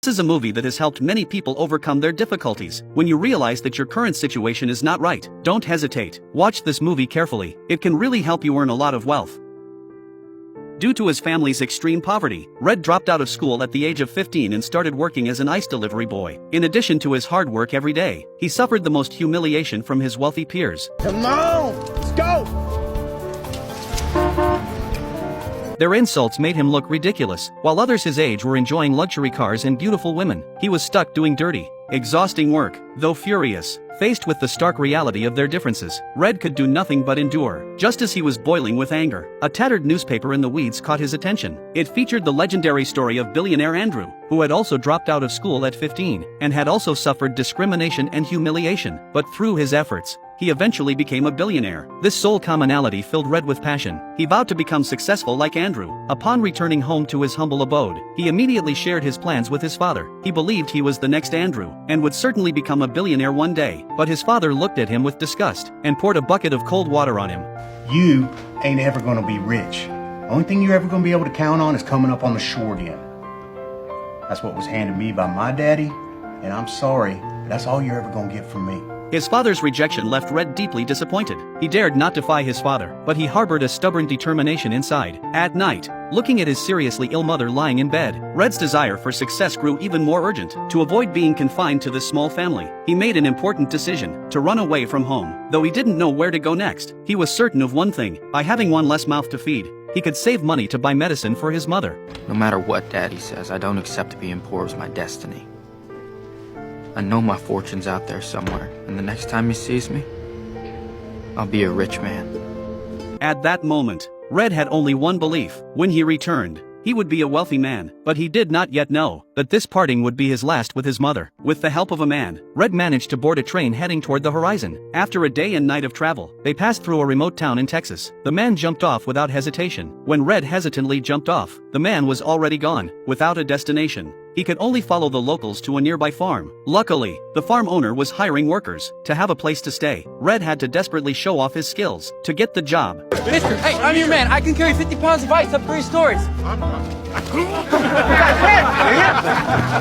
is a movie that has helped many people overcome their difficulties. When you realize that your current situation is not right, don't hesitate. Watch this movie carefully. It can really help you earn a lot of wealth. Due to his family's extreme poverty, Red dropped out of school at the age of 15 and started working as an ice delivery boy. In addition to his hard work every day, he suffered the most humiliation from his wealthy peers. Come on, let's go! Their insults made him look ridiculous, while others his age were enjoying luxury cars and beautiful women. He was stuck doing dirty, exhausting work. Though furious, faced with the stark reality of their differences, Red could do nothing but endure. Just as he was boiling with anger, a tattered newspaper in the weeds caught his attention. It featured the legendary story of billionaire Andrew, who had also dropped out of school at 15, and had also suffered discrimination and humiliation. But through his efforts, he eventually became a billionaire. This sole commonality filled Red with passion. He vowed to become successful like Andrew. Upon returning home to his humble abode, he immediately shared his plans with his father. He believed he was the next Andrew, and would certainly become a billionaire one day. But his father looked at him with disgust, and poured a bucket of cold water on him. You ain't ever gonna be rich. Only thing you're ever gonna be able to count on is coming up on the short end. That's what was handed me by my daddy, and I'm sorry, but that's all you're ever gonna get from me. His father's rejection left Red deeply disappointed. He dared not defy his father, but he harbored a stubborn determination inside. At night, looking at his seriously ill mother lying in bed, Red's desire for success grew even more urgent. To avoid being confined to this small family, he made an important decision: to run away from home. Though he didn't know where to go next, he was certain of one thing: by having one less mouth to feed, he could save money to buy medicine for his mother. No matter what Daddy says, I don't accept being poor as my destiny. I know my fortune's out there somewhere, and the next time he sees me, I'll be a rich man. At that moment, Red had only one belief: when he returned, he would be a wealthy man. But he did not yet know that this parting would be his last with his mother. With the help of a man, Red managed to board a train heading toward the horizon. After a day and night of travel, they passed through a remote town in Texas. The man jumped off without hesitation. When Red hesitantly jumped off, the man was already gone, without a destination. He could only follow the locals to a nearby farm. Luckily, the farm owner was hiring workers. To have a place to stay, Red had to desperately show off his skills. To get the job, Mister, hey, I'm your man. I can carry 50 pounds of ice up 3 stories.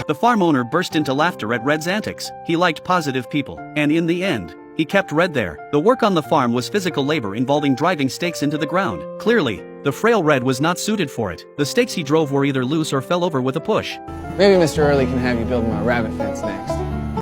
the farm owner burst into laughter at Red's antics. He liked positive people, and in the end, he kept Red there. The work on the farm was physical labor involving driving stakes into the ground. Clearly, the frail Red was not suited for it. The stakes he drove were either loose or fell over with a push. Maybe Mr. Early can have you build my rabbit fence next.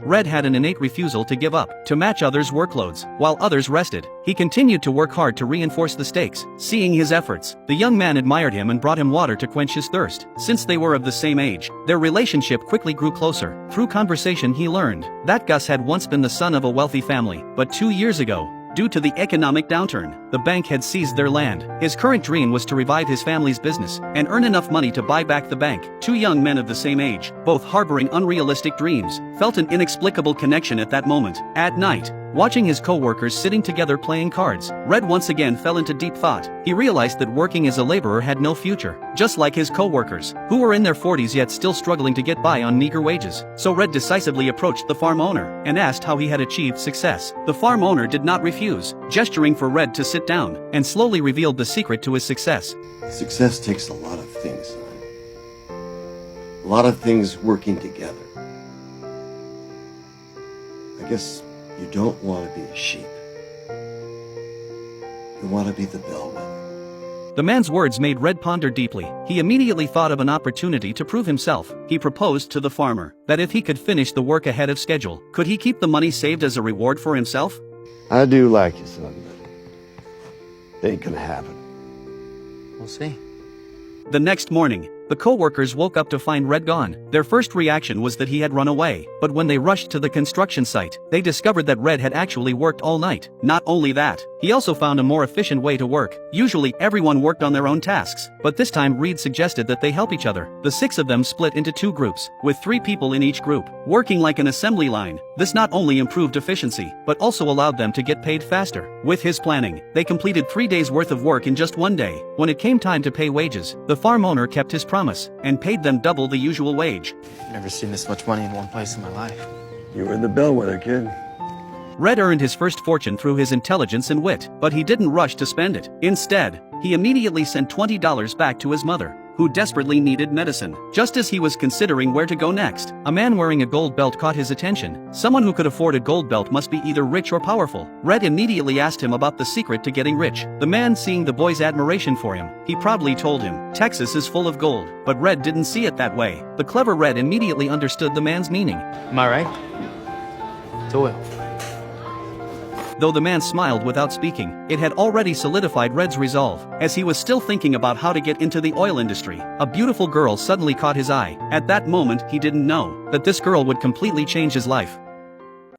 Red had an innate refusal to give up, to match others' workloads, while others rested. He continued to work hard to reinforce the stakes. Seeing his efforts, the young man admired him and brought him water to quench his thirst. Since they were of the same age, their relationship quickly grew closer. Through conversation he learned that Gus had once been the son of a wealthy family, but 2 years ago, due to the economic downturn, the bank had seized their land. His current dream was to revive his family's business and earn enough money to buy back the bank. Two young men of the same age, both harboring unrealistic dreams, felt an inexplicable connection at that moment. At night, watching his co-workers sitting together playing cards, Red once again fell into deep thought. He realized that working as a laborer had no future, just like his co-workers, who were in their 40s yet still struggling to get by on meager wages. So Red decisively approached the farm owner and asked how he had achieved success. The farm owner did not refuse, gesturing for Red to sit down, and slowly revealed the secret to his success. Success takes a lot of things, son. A lot of things working together. I guess you don't want to be a sheep. You want to be the bellwether. The man's words made Red ponder deeply. He immediately thought of an opportunity to prove himself. He proposed to the farmer that if he could finish the work ahead of schedule, could he keep the money saved as a reward for himself? I do like you, son, but it ain't gonna happen. We'll see. The next morning, the co-workers woke up to find Red gone. Their first reaction was that he had run away, but when they rushed to the construction site, they discovered that Red had actually worked all night. Not only that, he also found a more efficient way to work. Usually everyone worked on their own tasks, but this time Reed suggested that they help each other. The 6 of them split into 2 groups, with 3 people in each group, working like an assembly line. This not only improved efficiency, but also allowed them to get paid faster. With his planning, they completed 3 days worth of work in just 1 day. When it came time to pay wages, the farm owner kept his promise and paid them double the usual wage. I've never seen this much money in one place in my life. You were the bellwether, kid. Red earned his first fortune through his intelligence and wit, but he didn't rush to spend it. Instead, he immediately sent $20 back to his mother. who desperately needed medicine. Just as he was considering where to go next, a man wearing a gold belt caught his attention. Someone who could afford a gold belt must be either rich or powerful. Red immediately asked him about the secret to getting rich. The man, seeing the boy's admiration for him, he proudly told him, "Texas is full of gold." But Red didn't see it that way. The clever Red immediately understood the man's meaning. Am I right? It's oil. Though the man smiled without speaking, it had already solidified Red's resolve. As he was still thinking about how to get into the oil industry, a beautiful girl suddenly caught his eye. At that moment, he didn't know that this girl would completely change his life.